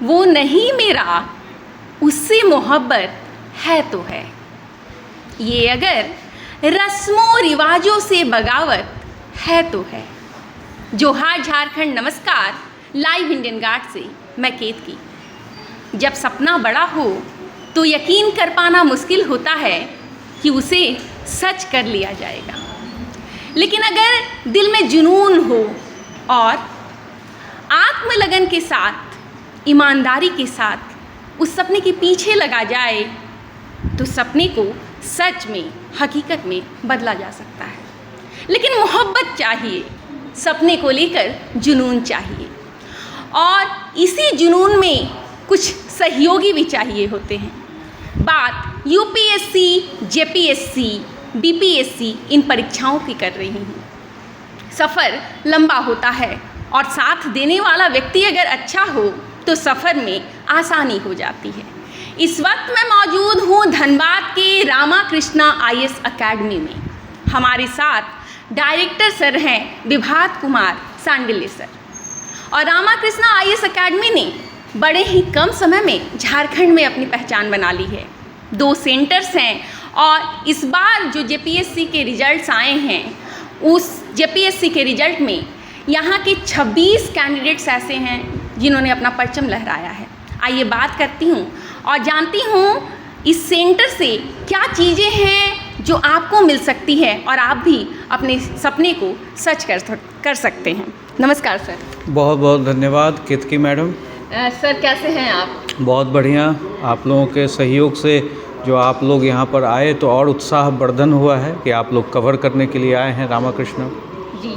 वो नहीं मेरा, उससे मोहब्बत है तो है। ये अगर रस्मों रिवाजों से बगावत है तो है। जोहार झारखंड, नमस्कार। लाइव इंडियन गार्ड से मैं केतकी। जब सपना बड़ा हो तो यकीन कर पाना मुश्किल होता है कि उसे सच कर लिया जाएगा, लेकिन अगर दिल में जुनून हो और आत्मलगन के साथ, ईमानदारी के साथ उस सपने के पीछे लगा जाए तो सपने को सच में, हकीकत में बदला जा सकता है। लेकिन मोहब्बत चाहिए, सपने को लेकर जुनून चाहिए, और इसी जुनून में कुछ सहयोगी भी चाहिए होते हैं। बात यूपीएससी, जेपीएससी, बीपीएससी इन परीक्षाओं की कर रही हूँ। सफ़र लंबा होता है और साथ देने वाला व्यक्ति अगर अच्छा हो तो सफ़र में आसानी हो जाती है। इस वक्त मैं मौजूद हूँ धनबाद के रामाकृष्णा आईएएस अकेडमी में। हमारे साथ डायरेक्टर सर हैं विभात कुमार सांडिल्य सर, और रामाकृष्णा आईएएस अकेडमी ने बड़े ही कम समय में झारखंड में अपनी पहचान बना ली है। 2 सेंटर्स हैं, और इस बार जो जेपीएससी के रिजल्ट्स आए हैं, उस जेपीएससी के रिजल्ट में यहाँ के 26 कैंडिडेट्स ऐसे हैं जिन्होंने अपना परचम लहराया है। आइए बात करती हूँ और जानती हूँ इस सेंटर से क्या चीज़ें हैं जो आपको मिल सकती है और आप भी अपने सपने को सच कर सकते हैं। नमस्कार सर। बहुत बहुत धन्यवाद केतकी मैडम। सर कैसे हैं आप? बहुत बढ़िया। आप लोगों के सहयोग से जो आप लोग यहाँ पर आए तो और उत्साह वर्धन हुआ है कि आप लोग कवर करने के लिए आए हैं रामाकृष्णा जी।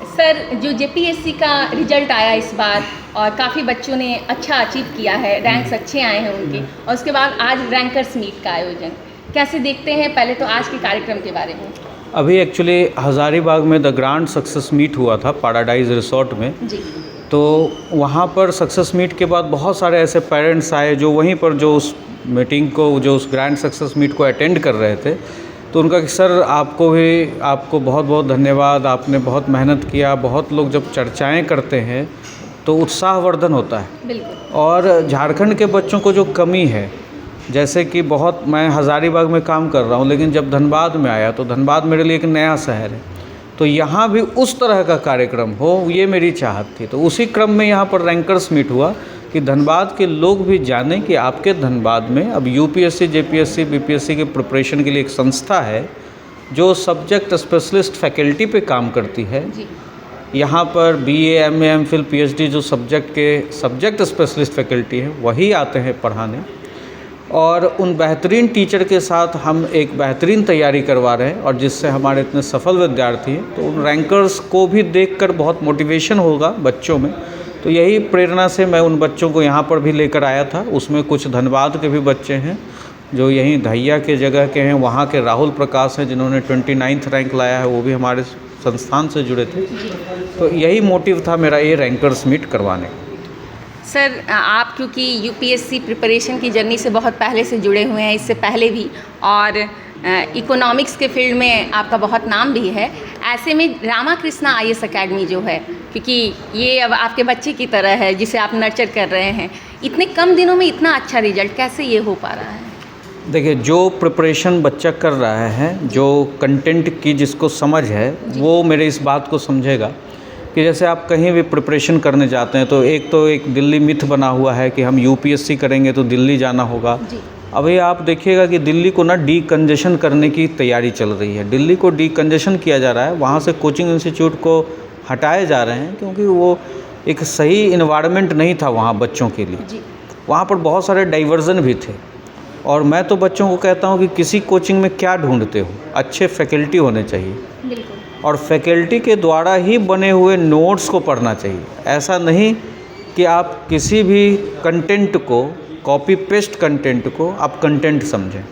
सर, जो जेपीएससी का रिजल्ट आया इस बार, और काफ़ी बच्चों ने अच्छा अचीव किया है, रैंक्स अच्छे आए हैं उनके, और उसके बाद आज रैंकर्स मीट का आयोजन कैसे देखते हैं? पहले तो आज के कार्यक्रम के बारे में। अभी एक्चुअली हज़ारीबाग में द ग्रांड सक्सेस मीट हुआ था पैराडाइज रिसोर्ट में जी। तो वहाँ पर सक्सेस मीट के बाद बहुत सारे ऐसे पेरेंट्स आए जो वहीं पर जो उस मीटिंग को, जो उस ग्रैंड सक्सेस मीट को अटेंड कर रहे थे। तो उनका कि सर आपको बहुत बहुत धन्यवाद, आपने बहुत मेहनत किया। बहुत लोग जब चर्चाएं करते हैं तो उत्साहवर्धन होता है। बिल्कुल। और झारखंड के बच्चों को जो कमी है, जैसे कि मैं हज़ारीबाग में काम कर रहा हूँ, लेकिन जब धनबाद में आया तो धनबाद मेरे लिए एक नया शहर है, तो यहाँ भी उस तरह का कार्यक्रम हो, ये मेरी चाहत थी। तो उसी क्रम में यहाँ पर रैंकर्स मीट हुआ कि धनबाद के लोग भी जानें कि आपके धनबाद में अब यूपीएससी, जेपीएससी, बीपीएससी के प्रिपरेशन के लिए एक संस्था है जो सब्जेक्ट स्पेशलिस्ट फैकल्टी पे काम करती है। यहाँ पर बीए, एमए, एमफिल, पीएचडी जो सब्जेक्ट स्पेशलिस्ट फैकल्टी है वही आते हैं पढ़ाने, और उन बेहतरीन टीचर के साथ हम एक बेहतरीन तैयारी करवा रहे हैं, और जिससे हमारे इतने सफल विद्यार्थी हैं। तो उन रैंकर्स को भी देखकर बहुत मोटिवेशन होगा बच्चों में। तो यही प्रेरणा से मैं उन बच्चों को यहाँ पर भी लेकर आया था। उसमें कुछ धनबाद के भी बच्चे हैं जो यहीं धैया के जगह के हैं। वहाँ के राहुल प्रकाश हैं जिन्होंने 29th रैंक लाया है, वो भी हमारे संस्थान से जुड़े थे। तो यही मोटिव था मेरा ये रैंकर्स मीट करवाने का। सर, आप क्योंकि यूपीएससी प्रिपरेशन की जर्नी से बहुत पहले से जुड़े हुए हैं, इससे पहले भी, और इकोनॉमिक्स के फील्ड में आपका बहुत नाम भी है, ऐसे में रामाकृष्णा आईएएस अकेडमी जो है, क्योंकि ये अब आपके बच्चे की तरह है जिसे आप नर्चर कर रहे हैं, इतने कम दिनों में इतना अच्छा रिजल्ट कैसे ये हो पा रहा है? देखिए, जो प्रिपरेशन बच्चा कर रहा है, जो कंटेंट की जिसको समझ है, वो मेरे इस बात को समझेगा कि जैसे आप कहीं भी प्रिपरेशन करने जाते हैं तो एक दिल्ली मिथ बना हुआ है कि हम यूपीएससी करेंगे तो दिल्ली जाना होगा। अभी आप देखिएगा कि दिल्ली को ना डीकंजेशन करने की तैयारी चल रही है। दिल्ली को डीकंजेशन किया जा रहा है, वहाँ से कोचिंग इंस्टीट्यूट को हटाए जा रहे हैं क्योंकि वो एक सही इन्वायरमेंट नहीं था वहाँ बच्चों के लिए। वहाँ पर बहुत सारे डाइवर्जन भी थे, और मैं तो बच्चों को कहता हूँ कि किसी कोचिंग में क्या ढूंढते हो, अच्छे फैकल्टी होने चाहिए, और फैकल्टी के द्वारा ही बने हुए नोट्स को पढ़ना चाहिए। ऐसा नहीं कि आप किसी भी कंटेंट को, कॉपी पेस्ट कंटेंट को आप कंटेंट समझें।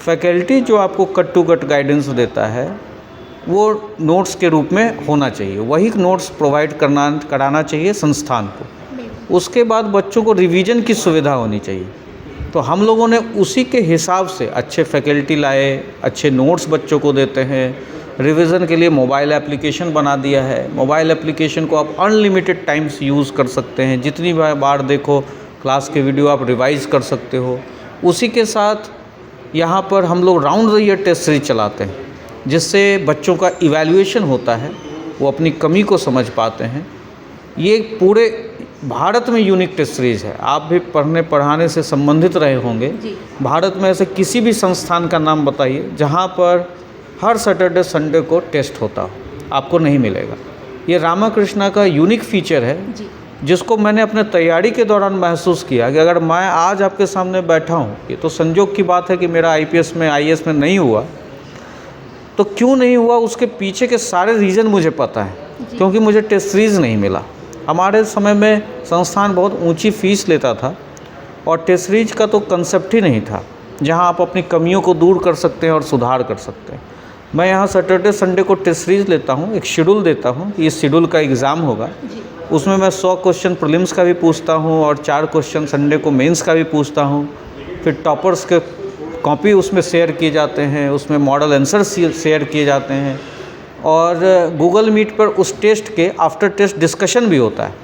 फैकल्टी जो आपको कट टू कट गाइडेंस देता है वो नोट्स के रूप में होना चाहिए, वही नोट्स प्रोवाइड कराना चाहिए संस्थान को। उसके बाद बच्चों को रिवीजन की सुविधा होनी चाहिए। तो हम लोगों ने उसी के हिसाब से अच्छे फैकल्टी लाए, अच्छे नोट्स बच्चों को देते हैं। रिवीजन के लिए मोबाइल एप्लीकेशन बना दिया है। मोबाइल एप्लीकेशन को आप अनलिमिटेड टाइम्स यूज़ कर सकते हैं, जितनी बार देखो क्लास के वीडियो आप रिवाइज़ कर सकते हो। उसी के साथ यहाँ पर हम लोग round the year test series चलाते हैं, जिससे बच्चों का इवैल्यूएशन होता है, वो अपनी कमी को समझ पाते हैं। ये पूरे भारत में यूनिक टेस्ट सीरीज़ है। आप भी पढ़ने पढ़ाने से संबंधित रहे होंगे। भारत में ऐसे किसी भी संस्थान का नाम बताइए जहाँ पर हर सैटरडे संडे को टेस्ट होता हो, आपको नहीं मिलेगा। ये रामाकृष्णा का यूनिक फीचर है, जिसको मैंने अपने तैयारी के दौरान महसूस किया कि अगर मैं आज आपके सामने बैठा हूँ, ये तो संजोग की बात है कि मेरा आईपीएस में आईएएस में नहीं हुआ, तो क्यों नहीं हुआ उसके पीछे के सारे रीज़न मुझे पता है, क्योंकि मुझे टेस्ट सीरीज़ नहीं मिला। हमारे समय में संस्थान बहुत ऊंची फ़ीस लेता था और टेस्ट सीरीज़ का तो कंसेप्ट ही नहीं था, जहां आप अपनी कमियों को दूर कर सकते हैं और सुधार कर सकते हैं। मैं यहाँ सैटरडे संडे को टेस्ट सीरीज़ लेता हूँ, एक शेड्यूल देता हूँ कि इस शेड्यूल का एग्ज़ाम होगा, उसमें मैं 100 क्वेश्चन प्रीलिम्स का भी पूछता हूँ और 4 क्वेश्चन संडे को मेंस का भी पूछता हूँ। फिर टॉपर्स के कॉपी उसमें शेयर किए जाते हैं, उसमें मॉडल आंसर शेयर किए जाते हैं और गूगल मीट पर उस टेस्ट के आफ्टर टेस्ट डिस्कशन भी होता है।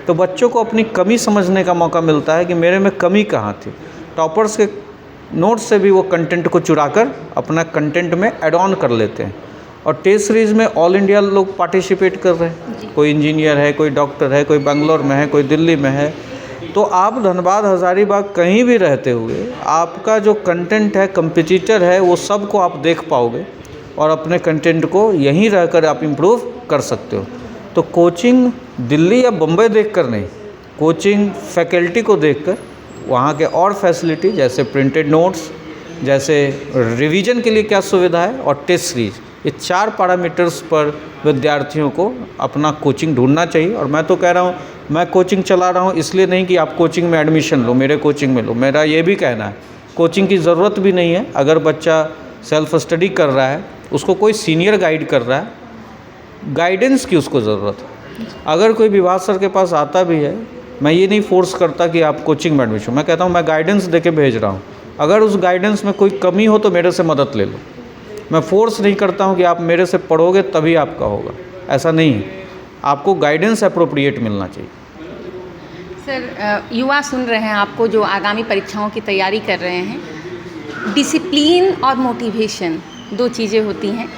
तो बच्चों को अपनी कमी समझने का मौका मिलता है कि मेरे में कमी कहाँ थी। टॉपर्स के नोट से भी वो कंटेंट को चुराकर अपना कंटेंट में ऐड ऑन कर लेते हैं। और टेस्ट सीरीज़ में ऑल इंडिया लोग पार्टिसिपेट कर रहे हैं, कोई इंजीनियर है, कोई डॉक्टर है, कोई बेंगलोर में है, कोई दिल्ली में है। तो आप धनबाद हज़ारीबाग कहीं भी रहते हुए आपका जो कंटेंट है, कंपटीटर है, वो सब को आप देख पाओगे और अपने कंटेंट को यहीं रहकर आप इम्प्रूव कर सकते हो। तो कोचिंग दिल्ली या बम्बई देखकर नहीं, कोचिंग फैकल्टी को देखकर, वहाँ के और फैसिलिटी जैसे प्रिंटेड नोट्स, जैसे रिवीजन के लिए क्या सुविधा है और टेस्ट सीरीज, ये 4 पैरामीटर्स पर विद्यार्थियों को अपना कोचिंग ढूंढना चाहिए। और मैं तो कह रहा हूँ, मैं कोचिंग चला रहा हूँ इसलिए नहीं कि आप कोचिंग में एडमिशन लो, मेरे कोचिंग में लो। मेरा ये भी कहना है कोचिंग की ज़रूरत भी नहीं है। अगर बच्चा सेल्फ स्टडी कर रहा है, उसको कोई सीनियर गाइड कर रहा है, गाइडेंस की उसको ज़रूरत है। अगर कोई विभाग सर के पास आता भी है, मैं ये नहीं फोर्स करता कि आप कोचिंग में एडमिशन, मैं कहता हूँ मैं गाइडेंस दे के भेज रहा हूँ। अगर उस गाइडेंस में कोई कमी हो तो मेरे से मदद ले लो। मैं फोर्स नहीं करता हूँ कि आप मेरे से पढ़ोगे तभी आपका होगा, ऐसा नहीं है। आपको गाइडेंस अप्रोप्रिएट मिलना चाहिए। सर, युवा सुन रहे हैं आपको जो आगामी परीक्षाओं की तैयारी कर रहे हैं। डिसिप्लिन और मोटिवेशन 2 चीज़ें होती हैं।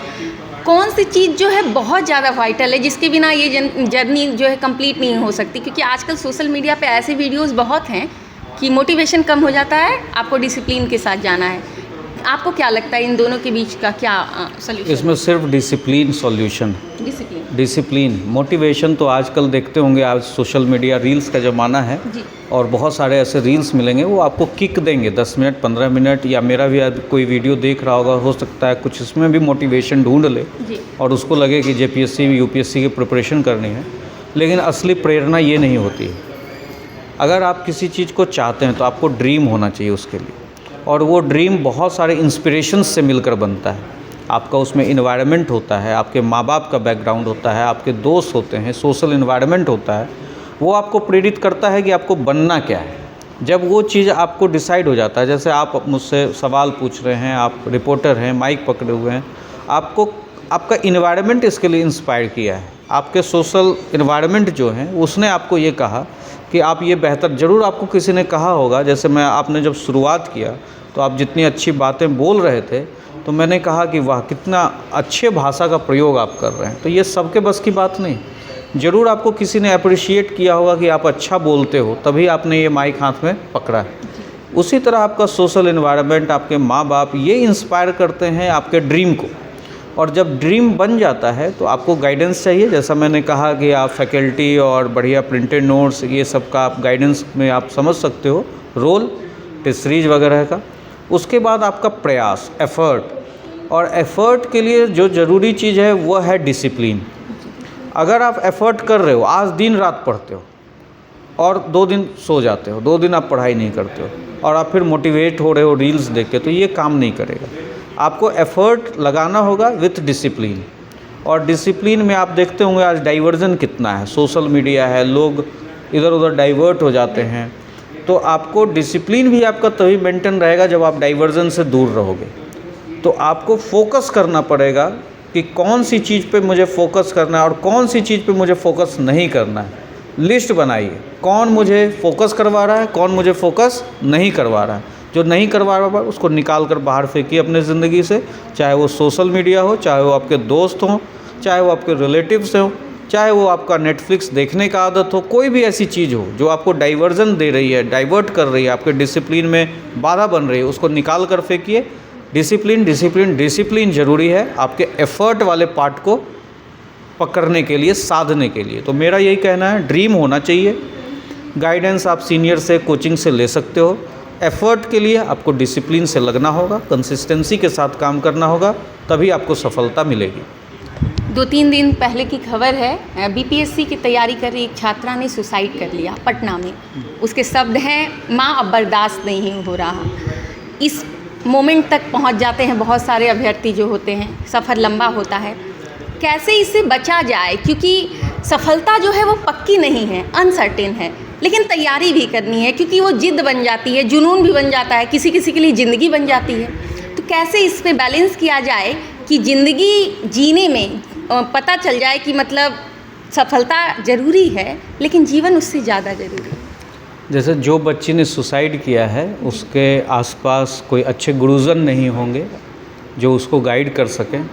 कौन सी चीज़ जो है बहुत ज़्यादा वाइटल है, जिसके बिना ये जर्नी जो है कंप्लीट नहीं हो सकती? क्योंकि आजकल सोशल मीडिया पे ऐसे वीडियोस बहुत हैं कि मोटिवेशन कम हो जाता है, आपको डिसिप्लिन के साथ जाना है। आपको क्या लगता है इन दोनों के बीच का क्या सॉल्यूशन? इसमें सिर्फ डिसिप्लिन सॉल्यूशन। डिसिप्लिन, मोटिवेशन तो आजकल देखते होंगे, आज सोशल मीडिया रील्स का ज़माना है और बहुत सारे ऐसे रील्स मिलेंगे, वो आपको किक देंगे 10 मिनट 15 मिनट। या मेरा भी कोई वीडियो देख रहा होगा, हो सकता है कुछ इसमें भी मोटिवेशन ढूंढ ले और उसको लगे कि जेपीएससी यूपीएससी की प्रिपरेशन करनी है। लेकिन असली प्रेरणा ये नहीं होती है। अगर आप किसी चीज़ को चाहते हैं तो आपको ड्रीम होना चाहिए उसके लिए, और वो ड्रीम बहुत सारे इंस्पिरेशंस से मिलकर बनता है। आपका उसमें इन्वायरमेंट होता है, आपके माँ बाप का बैकग्राउंड होता है, आपके दोस्त होते हैं, सोशल इन्वायरमेंट होता है। वो आपको प्रेरित करता है कि आपको बनना क्या है। जब वो चीज़ आपको डिसाइड हो जाता है, जैसे आप मुझसे सवाल पूछ रहे हैं, आप रिपोर्टर हैं, माइक पकड़े हुए हैं, आपको आपका इन्वायरमेंट इसके लिए इंस्पायर किया है। आपके सोशल इन्वायरमेंट जो है उसने आपको ये कहा कि आप ये बेहतर, ज़रूर आपको किसी ने कहा होगा। जैसे आपने जब शुरुआत किया तो आप जितनी अच्छी बातें बोल रहे थे, तो मैंने कहा कि वाह कितना अच्छे भाषा का प्रयोग आप कर रहे हैं। तो ये सबके बस की बात नहीं, ज़रूर आपको किसी ने अप्रिशिएट किया होगा कि आप अच्छा बोलते हो, तभी आपने ये माइक हाथ में पकड़ा है। उसी तरह आपका सोशल इन्वायरमेंट, आपके माँ बाप, ये इंस्पायर करते हैं आपके ड्रीम को। और जब ड्रीम बन जाता है तो आपको गाइडेंस चाहिए। जैसा मैंने कहा कि आप फैकल्टी और बढ़िया प्रिंटेड नोट्स, ये सब का आप गाइडेंस में आप समझ सकते हो रोल, टेस्ट सीरीज वगैरह का। उसके बाद आपका प्रयास, एफ़र्ट, और एफ़र्ट के लिए जो ज़रूरी चीज़ है वो है डिसिप्लिन। अगर आप एफ़र्ट कर रहे हो, आज दिन रात पढ़ते हो और 2 दिन सो जाते हो, 2 दिन आप पढ़ाई नहीं करते हो और आप फिर मोटिवेट हो रहे हो रील्स देख के, तो ये काम नहीं करेगा। आपको एफ़र्ट लगाना होगा विथ डिसिप्लिन। और डिसिप्लिन में आप देखते होंगे आज डाइवर्जन कितना है, सोशल मीडिया है, लोग इधर उधर डाइवर्ट हो जाते हैं। तो आपको डिसिप्लिन भी आपका तभी मेंटेन रहेगा जब आप डाइवर्जन से दूर रहोगे। तो आपको फोकस करना पड़ेगा कि कौन सी चीज़ पे मुझे फोकस करना है और कौन सी चीज़ पे मुझे फोकस नहीं करना है। लिस्ट बनाइए, कौन मुझे फोकस करवा रहा है, कौन मुझे फोकस नहीं करवा रहा है। जो नहीं करवा रहा है उसको निकाल कर बाहर फेंकिए अपने ज़िंदगी से, चाहे वो सोशल मीडिया हो, चाहे वो आपके दोस्त हों, चाहे वो आपके रिलेटिव्स हो, चाहे वो आपका नेटफ्लिक्स देखने का आदत हो, कोई भी ऐसी चीज़ हो जो आपको डाइवर्जन दे रही है, डाइवर्ट कर रही है, आपके डिसिप्लिन में बाधा बन रही है, उसको निकाल कर फेंकिए। डिसिप्लिन डिसिप्लिन डिसिप्लिन ज़रूरी है आपके एफ़र्ट वाले पार्ट को पकड़ने के लिए, साधने के लिए। तो मेरा यही कहना है, ड्रीम होना चाहिए। गाइडेंस आप सीनियर से, कोचिंग से ले सकते हो। एफ़र्ट के लिए आपको डिसिप्लिन से लगना होगा, कंसिस्टेंसी के साथ काम करना होगा, तभी आपको सफलता मिलेगी। 2-3 दिन पहले की खबर है, बीपीएससी की तैयारी कर रही एक छात्रा ने सुसाइड कर लिया पटना में। उसके शब्द हैं, माँ अब बर्दाश्त नहीं हो रहा। इस मोमेंट तक पहुंच जाते हैं बहुत सारे अभ्यर्थी जो होते हैं, सफ़र लंबा होता है। कैसे इससे बचा जाए, क्योंकि सफलता जो है वो पक्की नहीं है, अनसर्टेन है, लेकिन तैयारी भी करनी है, क्योंकि वो जिद बन जाती है, जुनून भी बन जाता है, किसी किसी के लिए ज़िंदगी बन जाती है। तो कैसे इस पे बैलेंस किया जाए कि ज़िंदगी जीने में पता चल जाए कि मतलब सफलता ज़रूरी है, लेकिन जीवन उससे ज़्यादा ज़रूरी है। जैसे जो बच्ची ने सुसाइड किया है, उसके आसपास कोई अच्छे गुरुजन नहीं होंगे जो उसको गाइड कर सकें।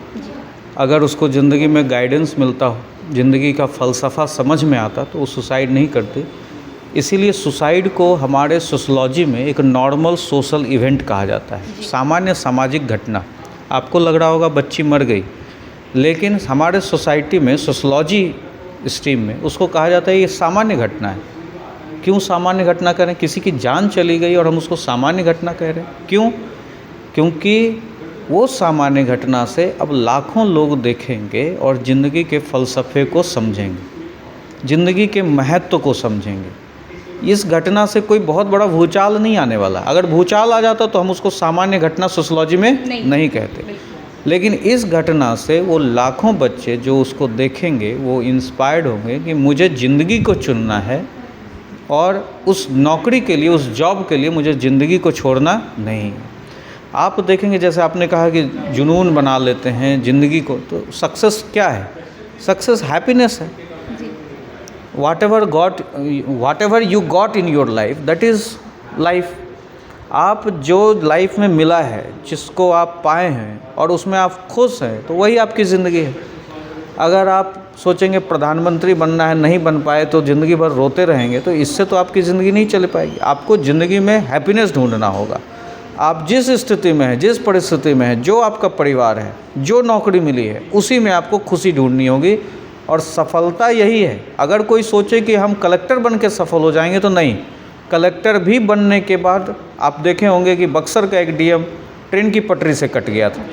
अगर उसको ज़िंदगी में गाइडेंस मिलता हो, ज़िंदगी का फ़लसफ़ा समझ में आता, तो वो सुसाइड नहीं करती। इसीलिए सुसाइड को हमारे सोशलॉजी में एक नॉर्मल सोशल इवेंट कहा जाता है, सामान्य सामाजिक घटना। आपको लग रहा होगा बच्ची मर गई, लेकिन हमारे सोसाइटी में, सोशलॉजी स्ट्रीम में, उसको कहा जाता है ये सामान्य घटना है। क्यों सामान्य घटना कह रहे हैं? किसी की जान चली गई और हम उसको सामान्य घटना कह रहे हैं, क्यों? क्योंकि वो सामान्य घटना से अब लाखों लोग देखेंगे और ज़िंदगी के फ़लसफ़े को समझेंगे, ज़िंदगी के महत्व को समझेंगे। इस घटना से कोई बहुत बड़ा भूचाल नहीं आने वाला। अगर भूचाल आ जाता तो हम उसको सामान्य घटना सोशलॉजी में नहीं कहते। लेकिन इस घटना से वो लाखों बच्चे जो उसको देखेंगे वो इंस्पायर्ड होंगे कि मुझे ज़िंदगी को चुनना है और उस नौकरी के लिए, उस जॉब के लिए मुझे ज़िंदगी को छोड़ना नहीं। आप देखेंगे, जैसे आपने कहा कि जुनून बना लेते हैं ज़िंदगी को, तो सक्सेस क्या है? सक्सेस हैप्पीनेस है। Whatever you got in your life, that is life. आप जो लाइफ में मिला है, जिसको आप पाए हैं और उसमें आप खुश हैं, तो वही आपकी ज़िंदगी है। अगर आप सोचेंगे प्रधानमंत्री बनना है, नहीं बन पाए तो ज़िंदगी भर रोते रहेंगे, तो इससे तो आपकी ज़िंदगी नहीं चल पाएगी। आपको ज़िंदगी में हैप्पीनेस ढूंढना होगा। आप जिस स्थिति में हैं, जिस परिस्थिति में हैं, जो आपका परिवार है, जो नौकरी मिली है, उसी में आपको खुशी ढूंढनी होगी। और सफलता यही है। अगर कोई सोचे कि हम कलेक्टर बन के सफल हो जाएंगे, तो नहीं। कलेक्टर भी बनने के बाद आप देखे होंगे कि बक्सर का एक डीएम ट्रेन की पटरी से कट गया था।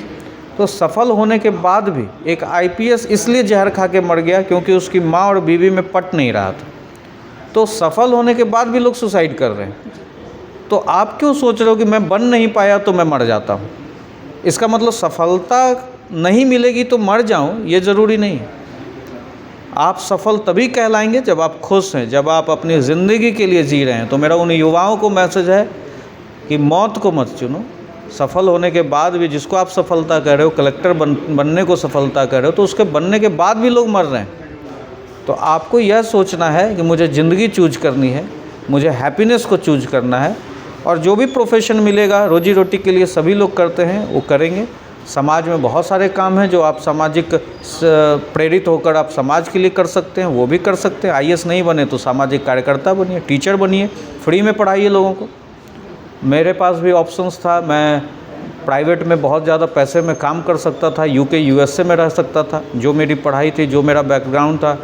तो सफल होने के बाद भी एक आईपीएस इसलिए जहर खा के मर गया क्योंकि उसकी माँ और बीवी में पट नहीं रहा था। तो सफल होने के बाद भी लोग सुसाइड कर रहे हैं। तो आप क्यों सोच रहे हो कि मैं बन नहीं पाया तो मैं मर जाता हूँ? इसका मतलब सफलता नहीं मिलेगी तो मर जाऊँ, ये ज़रूरी नहीं है। आप सफल तभी कहलाएंगे जब आप खुश हैं, जब आप अपनी ज़िंदगी के लिए जी रहे हैं। तो मेरा उन युवाओं को मैसेज है कि मौत को मत चुनो। सफल होने के बाद भी, जिसको आप सफलता कह रहे हो, कलेक्टर बनने को सफलता कह रहे हो, तो उसके बनने के बाद भी लोग मर रहे हैं। तो आपको यह सोचना है कि मुझे ज़िंदगी चूज करनी है, मुझे हैप्पीनेस को चूज करना है। और जो भी प्रोफेशन मिलेगा रोजी रोटी के लिए सभी लोग करते हैं, वो करेंगे। समाज में बहुत सारे काम हैं जो आप सामाजिक प्रेरित होकर आप समाज के लिए कर सकते हैं, वो भी कर सकते हैं। आईएएस नहीं बने तो सामाजिक कार्यकर्ता बनिए, टीचर बनिए, फ्री में पढ़ाइए लोगों को। मेरे पास भी ऑप्शंस था। मैं प्राइवेट में बहुत ज़्यादा पैसे में काम कर सकता था, यूके यूएसए में रह सकता था। जो मेरी पढ़ाई थी, जो मेरा बैकग्राउंड था,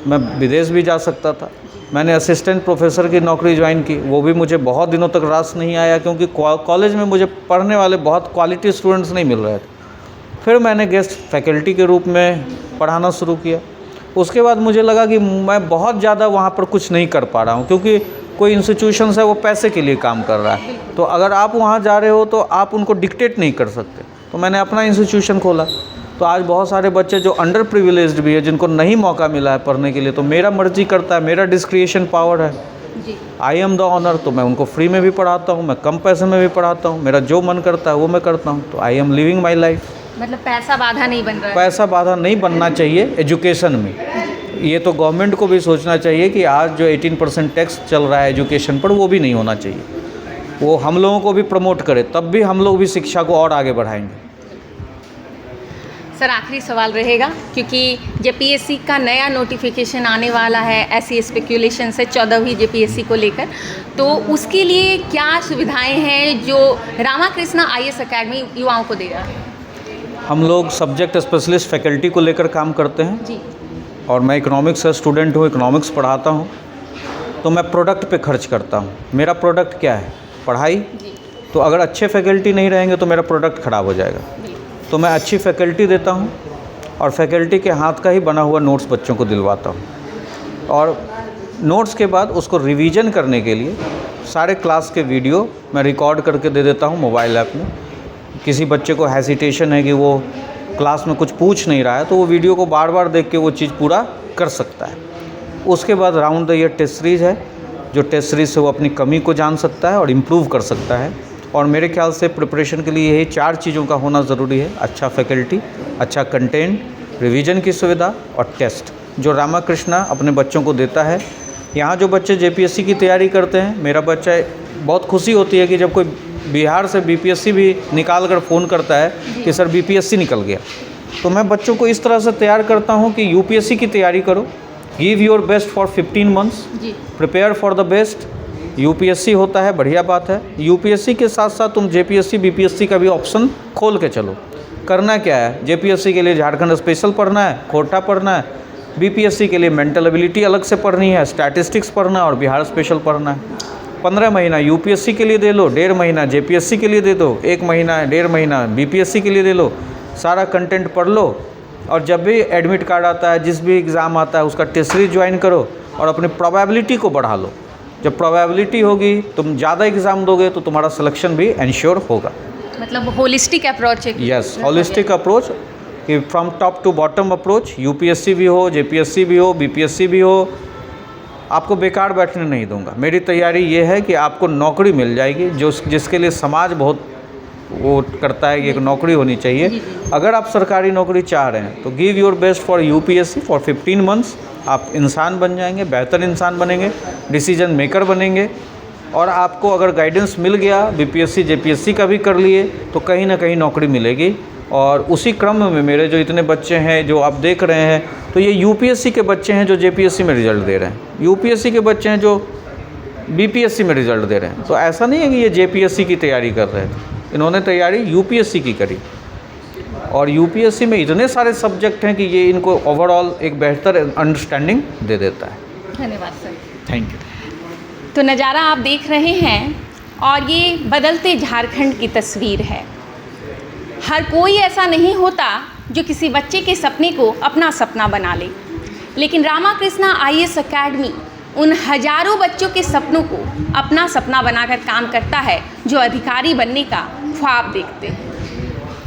मैं विदेश भी जा सकता था। मैंने असिस्टेंट प्रोफेसर की नौकरी ज्वाइन की, वो भी मुझे बहुत दिनों तक रास नहीं आया क्योंकि कॉलेज में मुझे पढ़ने वाले बहुत क्वालिटी स्टूडेंट्स नहीं मिल रहे थे। फिर मैंने गेस्ट फैकल्टी के रूप में पढ़ाना शुरू किया। उसके बाद मुझे लगा कि मैं बहुत ज़्यादा वहाँ पर कुछ नहीं कर पा रहा हूँ, क्योंकि कोई इंस्टीट्यूशंस है वो पैसे के लिए काम कर रहा है। तो अगर आप वहाँ जा रहे हो तो आप उनको डिक्टेट नहीं कर सकते। तो मैंने अपना इंस्टीट्यूशन खोला। तो आज बहुत सारे बच्चे जो अंडर प्रिविलेज्ड भी है, जिनको नहीं मौका मिला है पढ़ने के लिए, तो मेरा मर्जी करता है, मेरा डिस्क्रिएशन पावर है, आई एम द ऑनर। तो मैं उनको फ्री में भी पढ़ाता हूँ, मैं कम पैसे में भी पढ़ाता हूँ, मेरा जो मन करता है वो मैं करता हूँ। तो I am living my life. मतलब पैसा बाधा नहीं बन रहा है। पैसा बाधा नहीं बनना चाहिए एजुकेशन में। ये तो गवर्नमेंट को भी सोचना चाहिए कि आज जो 18% टैक्स चल रहा है एजुकेशन पर, वो भी नहीं होना चाहिए। वो हम लोगों को भी प्रमोट करे, तब भी हम लोग भी शिक्षा को और आगे बढ़ाएंगे। सर आखिरी सवाल रहेगा, क्योंकि जेपीएससी का नया नोटिफिकेशन आने वाला है ऐसी स्पेक्यूलेशन से 14वीं जेपीएससी को लेकर, तो उसके लिए क्या सुविधाएं हैं जो रामाकृष्णा आईएएस एकेडमी युवाओं को देगा? हम लोग सब्जेक्ट स्पेशलिस्ट फैकल्टी को लेकर काम करते हैं जी। और मैं इकोनॉमिक्स का स्टूडेंट हूँ, इकोनॉमिक्स पढ़ाता हूँ, तो मैं प्रोडक्ट पे खर्च करता हूँ। मेरा प्रोडक्ट क्या है? पढ़ाई। जी। तो अगर अच्छे फैकल्टी नहीं रहेंगे तो मेरा प्रोडक्ट ख़राब हो जाएगा। तो मैं अच्छी फैकल्टी देता हूँ और फैकल्टी के हाथ का ही बना हुआ नोट्स बच्चों को दिलवाता हूँ, और नोट्स के बाद उसको रिवीजन करने के लिए सारे क्लास के वीडियो मैं रिकॉर्ड करके दे देता हूँ मोबाइल ऐप में। किसी बच्चे को हेसिटेशन है कि वो क्लास में कुछ पूछ नहीं रहा है, तो वो वीडियो को बार बार देख के वो चीज़ पूरा कर सकता है। उसके बाद round the year test series है, जो टेस्ट सीरीज़ से वो अपनी कमी को जान सकता है और इम्प्रूव कर सकता है। और मेरे ख्याल से प्रिपरेशन के लिए यही 4 चीज़ों का होना ज़रूरी है: अच्छा फैकल्टी, अच्छा कंटेंट, रिवीजन की सुविधा और टेस्ट, जो रामाकृष्णा अपने बच्चों को देता है। यहाँ जो बच्चे जेपीएससी की तैयारी करते हैं, मेरा बच्चा बहुत खुशी होती है कि जब कोई बिहार से बीपीएससी भी निकाल कर फ़ोन करता है कि सर बीपीएससी निकल गया। तो मैं बच्चों को इस तरह से तैयार करता हूँ कि यूपीएससी की तैयारी करो, give your best for 15 months, prepare for the best. UPSC होता है, बढ़िया बात है। यूपीएससी के साथ साथ तुम जेपीएससी बीपीएससी का भी ऑप्शन खोल के चलो। करना क्या है? जेपीएससी के लिए झारखंड स्पेशल पढ़ना है, कोटा पढ़ना है। बीपीएससी के लिए मेंटल एबिलिटी अलग से पढ़नी है, स्टैटिस्टिक्स पढ़ना है और बिहार स्पेशल पढ़ना है। 15 महीना यूपीएससी के लिए दे लो, 1.5 महीना जेपीएससी के लिए दे दो, 1 महीना 1.5 महीना बीपीएससी के लिए दे लो। सारा कंटेंट पढ़ लो और जब भी एडमिट कार्ड आता है, जिस भी एग्ज़ाम आता है, उसका टेस्ट सीरीज ज्वाइन करो और अपनी प्रोबेबिलिटी को बढ़ा लो। जब प्रोबेबिलिटी होगी, तुम ज़्यादा एग्ज़ाम दोगे तो तुम्हारा सिलेक्शन भी इंश्योर होगा। मतलब होलिस्टिक अप्रोच है। यस, होलिस्टिक अप्रोच, कि from top to bottom approach. UPSC भी हो, जेपीएससी भी हो, बीपीएससी भी हो, आपको बेकार बैठने नहीं दूंगा। मेरी तैयारी ये है कि आपको नौकरी मिल जाएगी, जिसके लिए समाज बहुत वो करता है कि एक नौकरी होनी चाहिए। अगर आप सरकारी नौकरी चाह रहे हैं तो give your best for UPSC for 15 months. आप इंसान बन जाएंगे, बेहतर इंसान बनेंगे, डिसीजन मेकर बनेंगे। और आपको अगर गाइडेंस मिल गया, बीपीएससी जेपीएससी का भी कर लिए, तो कहीं ना कहीं नौकरी मिलेगी। और उसी क्रम में मेरे जो इतने बच्चे हैं जो आप देख रहे हैं, तो ये यूपीएससी के बच्चे हैं जो जेपीएससी में रिज़ल्ट दे रहे हैं, यूपीएससी के बच्चे हैं जो बीपीएससी में रिज़ल्ट दे रहे हैं। तो ऐसा नहीं है कि ये जेपीएससी की तैयारी कर रहे थे, इन्होंने तैयारी यूपीएससी की करी। और यूपीएससी में इतने सारे सब्जेक्ट हैं कि ये इनको ओवरऑल एक बेहतर अंडरस्टैंडिंग दे देता है। धन्यवाद सर। Thank you. तो नज़ारा आप देख रहे हैं और ये बदलते झारखंड की तस्वीर है। हर कोई ऐसा नहीं होता जो किसी बच्चे के सपने को अपना सपना बना ले, लेकिन रामाकृष्णा आईएएस एकेडमी उन हजारों बच्चों के सपनों को अपना सपना बनाकर काम करता है जो अधिकारी बनने का ख्वाब देखते हैं।